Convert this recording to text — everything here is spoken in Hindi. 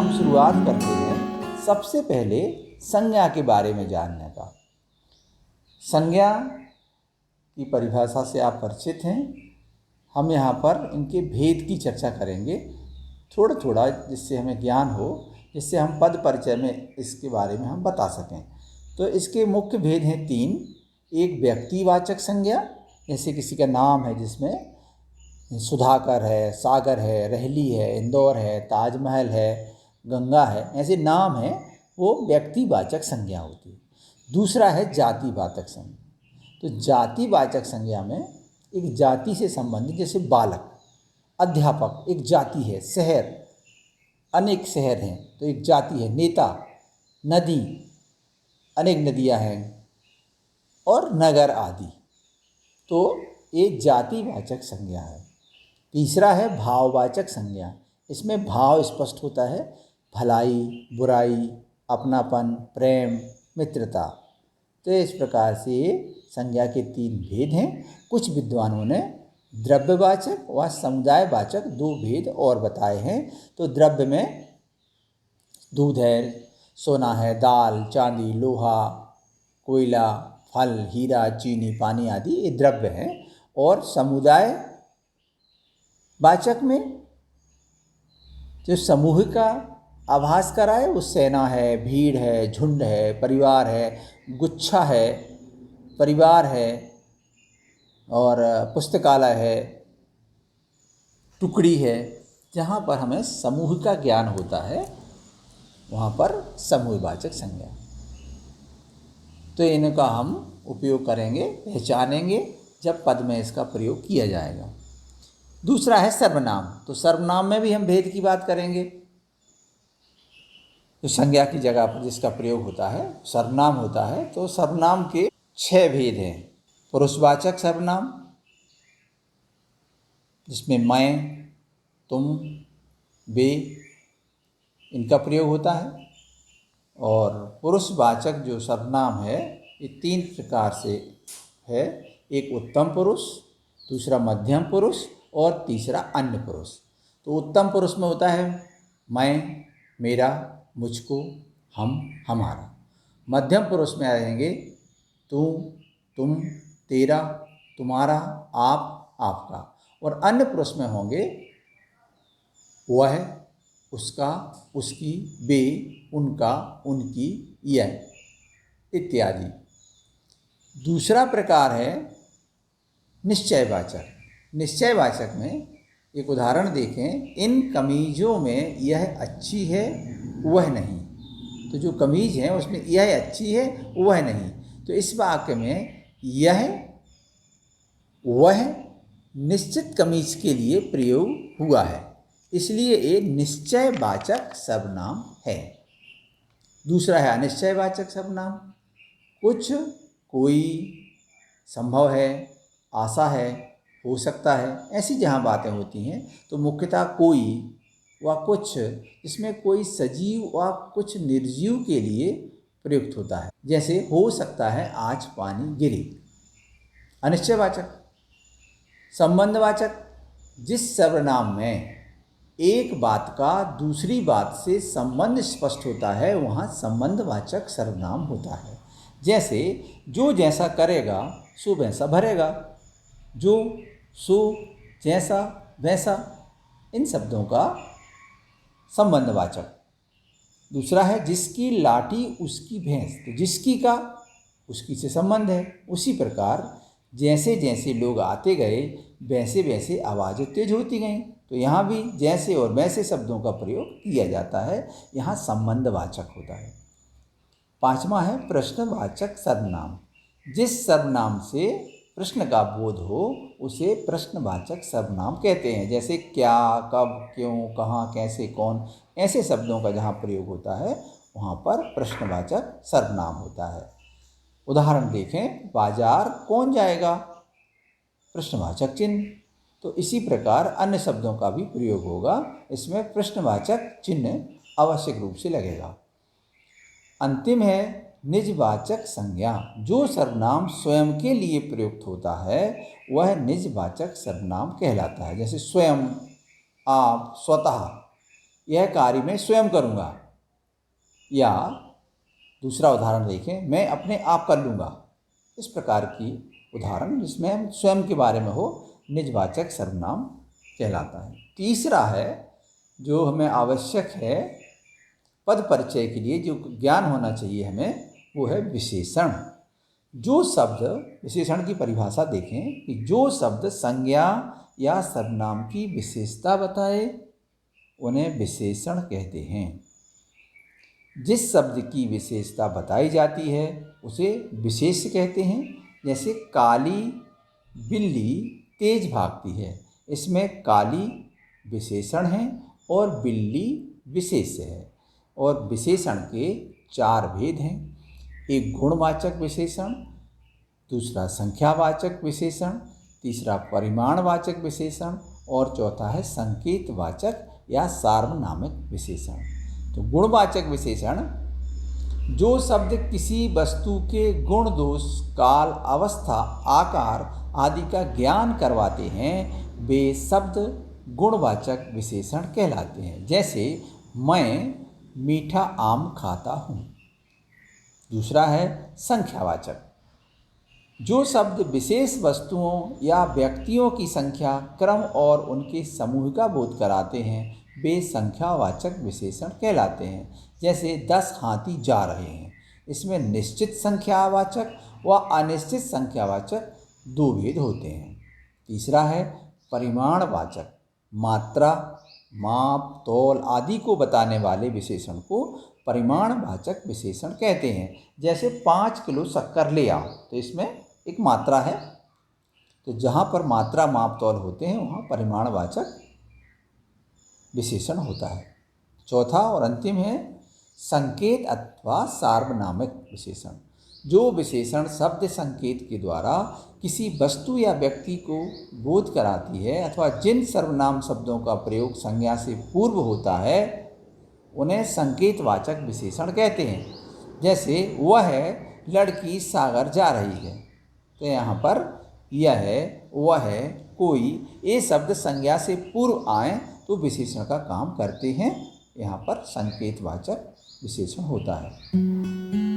हम शुरुआत करते हैं सबसे पहले संज्ञा के बारे में जानने का। संज्ञा की परिभाषा से आप परिचित हैं। हम यहाँ पर इनके भेद की चर्चा करेंगे थोड़ा थोड़ा, जिससे हमें ज्ञान हो, जिससे हम पद परिचय में इसके बारे में हम बता सकें। तो इसके मुख्य भेद हैं 3। एक व्यक्तिवाचक संज्ञा, जैसे किसी का नाम है जिसमें सुधाकर है, सागर है, रहली है, इंदौर है, ताजमहल है, गंगा है, ऐसे नाम हैं, वो व्यक्तिवाचक संज्ञा होती है। दूसरा है जातिवाचक संज्ञा। तो जातिवाचक संज्ञा में एक जाति से संबंधित, जैसे बालक, अध्यापक एक जाति है, शहर, अनेक शहर हैं तो एक जाति है, नेता, नदी, अनेक नदियां हैं, और नगर आदि, तो एक जातिवाचक संज्ञा है। तीसरा है भाववाचक संज्ञा। इसमें भाव स्पष्ट होता है, भलाई, बुराई, अपनापन, प्रेम, मित्रता। तो इस प्रकार से संज्ञा के 3 भेद हैं। कुछ विद्वानों ने द्रव्यवाचक व समुदायवाचक 2 भेद और बताए हैं। तो द्रव्य में दूध है, सोना है, दाल, चांदी, लोहा, कोयला, फल, हीरा, चीनी, पानी आदि ये द्रव्य हैं। और समुदाय वाचक में जो समूह का आभास कराए, वो सेना है, भीड़ है, झुंड है, परिवार है, गुच्छा है, परिवार है, और पुस्तकालय है, टुकड़ी है। जहाँ पर हमें समूह का ज्ञान होता है वहाँ पर समूहवाचक संज्ञा। तो इनका हम उपयोग करेंगे, पहचानेंगे जब पद में इसका प्रयोग किया जाएगा। दूसरा है सर्वनाम। तो सर्वनाम में भी हम भेद की बात करेंगे। तो संज्ञा की जगह पर जिसका प्रयोग होता है सर्वनाम होता है। तो सर्वनाम के 6 भेद हैं। पुरुषवाचक सर्वनाम, जिसमें मैं, तुम, वे इनका प्रयोग होता है। और पुरुषवाचक जो सर्वनाम है ये 3 प्रकार से है। एक उत्तम पुरुष, दूसरा मध्यम पुरुष, और तीसरा अन्य पुरुष। तो उत्तम पुरुष में होता है मैं, मेरा, मुझको, हम, हमारा। मध्यम पुरुष में आएंगे तू, तुम, तेरा, तुम्हारा, आप, आपका। और अन्य पुरुष में होंगे वह, उसका, उसकी, वे, उनका, उनकी, यह इत्यादि। दूसरा प्रकार है निश्चयवाचक। निश्चयवाचक में एक उदाहरण देखें, इन कमीजों में यह अच्छी है, वह नहीं। तो जो कमीज है उसमें यह अच्छी है, वह नहीं। तो इस वाक्य में यह, वह निश्चित कमीज के लिए प्रयोग हुआ है, इसलिए ये निश्चयवाचक सर्वनाम है। दूसरा है अनिश्चयवाचक सर्वनाम। कुछ, कोई, संभव है, आशा है, हो सकता है, ऐसी जहाँ बातें होती हैं तो मुख्यतः कोई व कुछ, इसमें कोई सजीव व कुछ निर्जीव के लिए प्रयुक्त होता है। जैसे हो सकता है आज पानी गिरे। अनिश्चयवाचक। संबंधवाचक, जिस सर्वनाम में एक बात का दूसरी बात से संबंध स्पष्ट होता है वहाँ संबंधवाचक सर्वनाम होता है। जैसे जो जैसा करेगा सो वैसा भरेगा, जो, सो, जैसा, वैसा, इन शब्दों का संबंधवाचक। दूसरा है जिसकी लाठी उसकी भैंस। तो जिसकी का उसकी से संबंध है। उसी प्रकार जैसे जैसे लोग आते गए वैसे वैसे आवाज़ें तेज होती गईं। तो यहाँ भी जैसे और वैसे शब्दों का प्रयोग किया जाता है, यहाँ संबंधवाचक होता है। 5वां है प्रश्नवाचक सर्वनाम। जिस सर्वनाम से प्रश्न का बोध हो उसे प्रश्नवाचक सर्वनाम कहते हैं। जैसे क्या, कब, क्यों, कहाँ, कैसे, कौन, ऐसे शब्दों का जहाँ प्रयोग होता है वहाँ पर प्रश्नवाचक सर्वनाम होता है। उदाहरण देखें, बाजार कौन जाएगा, प्रश्नवाचक चिन्ह। तो इसी प्रकार अन्य शब्दों का भी प्रयोग होगा, इसमें प्रश्नवाचक चिन्ह आवश्यक रूप से लगेगा। अंतिम है निजवाचक संज्ञा। जो सर्वनाम स्वयं के लिए प्रयुक्त होता है वह निजवाचक सर्वनाम कहलाता है। जैसे स्वयं, आप, स्वतः, यह कार्य मैं स्वयं करूँगा। या दूसरा उदाहरण देखें, मैं अपने आप कर लूँगा। इस प्रकार की उदाहरण जिसमें हम स्वयं के बारे में हो, निजवाचक सर्वनाम कहलाता है। तीसरा है जो हमें आवश्यक है पद परिचय के लिए, जो ज्ञान होना चाहिए हमें, वो है विशेषण। जो शब्द, विशेषण की परिभाषा देखें कि जो शब्द संज्ञा या सर्वनाम की विशेषता बताए उन्हें विशेषण कहते हैं। जिस शब्द की विशेषता बताई जाती है उसे विशेष्य कहते हैं। जैसे काली बिल्ली तेज भागती है, इसमें काली विशेषण है और बिल्ली विशेष्य है। और विशेषण के 4 भेद हैं। एक गुणवाचक विशेषण, दूसरा संख्यावाचक विशेषण, तीसरा परिमाणवाचक विशेषण और चौथा है संकेतवाचक या सार्वनामिक विशेषण। तो गुणवाचक विशेषण, जो शब्द किसी वस्तु के गुण दोष काल अवस्था आकार आदि का ज्ञान करवाते हैं, वे शब्द गुणवाचक विशेषण कहलाते हैं। जैसे मैं मीठा आम खाता हूँ। दूसरा है संख्यावाचक, जो शब्द विशेष वस्तुओं या व्यक्तियों की संख्या, क्रम और उनके समूह का बोध कराते हैं, वे संख्यावाचक विशेषण कहलाते हैं। जैसे 10 हाथी जा रहे हैं, इसमें निश्चित संख्यावाचक व अनिश्चित संख्यावाचक 2 भेद होते हैं। तीसरा है परिमाणवाचक, मात्रा, माप, तौल आदि को बताने वाले विशेषण को परिमाणवाचक विशेषण कहते हैं। जैसे 5 किलो शक्कर ले आओ, तो इसमें एक मात्रा है, तो जहाँ पर मात्रा माप तौल होते हैं वहाँ परिमाणवाचक विशेषण होता है। चौथा और अंतिम है संकेत अथवा सार्वनामिक विशेषण, जो विशेषण शब्द संकेत के द्वारा किसी वस्तु या व्यक्ति को बोध कराती है अथवा जिन सर्वनाम शब्दों का प्रयोग संज्ञा से पूर्व होता है उन्हें संकेतवाचक विशेषण कहते हैं। जैसे वह लड़की सागर जा रही है, तो यहाँ पर यह, वह, कोई, ये शब्द संज्ञा से पूर्व आए तो विशेषण का काम करते हैं। यहाँ पर संकेतवाचक विशेषण होता है।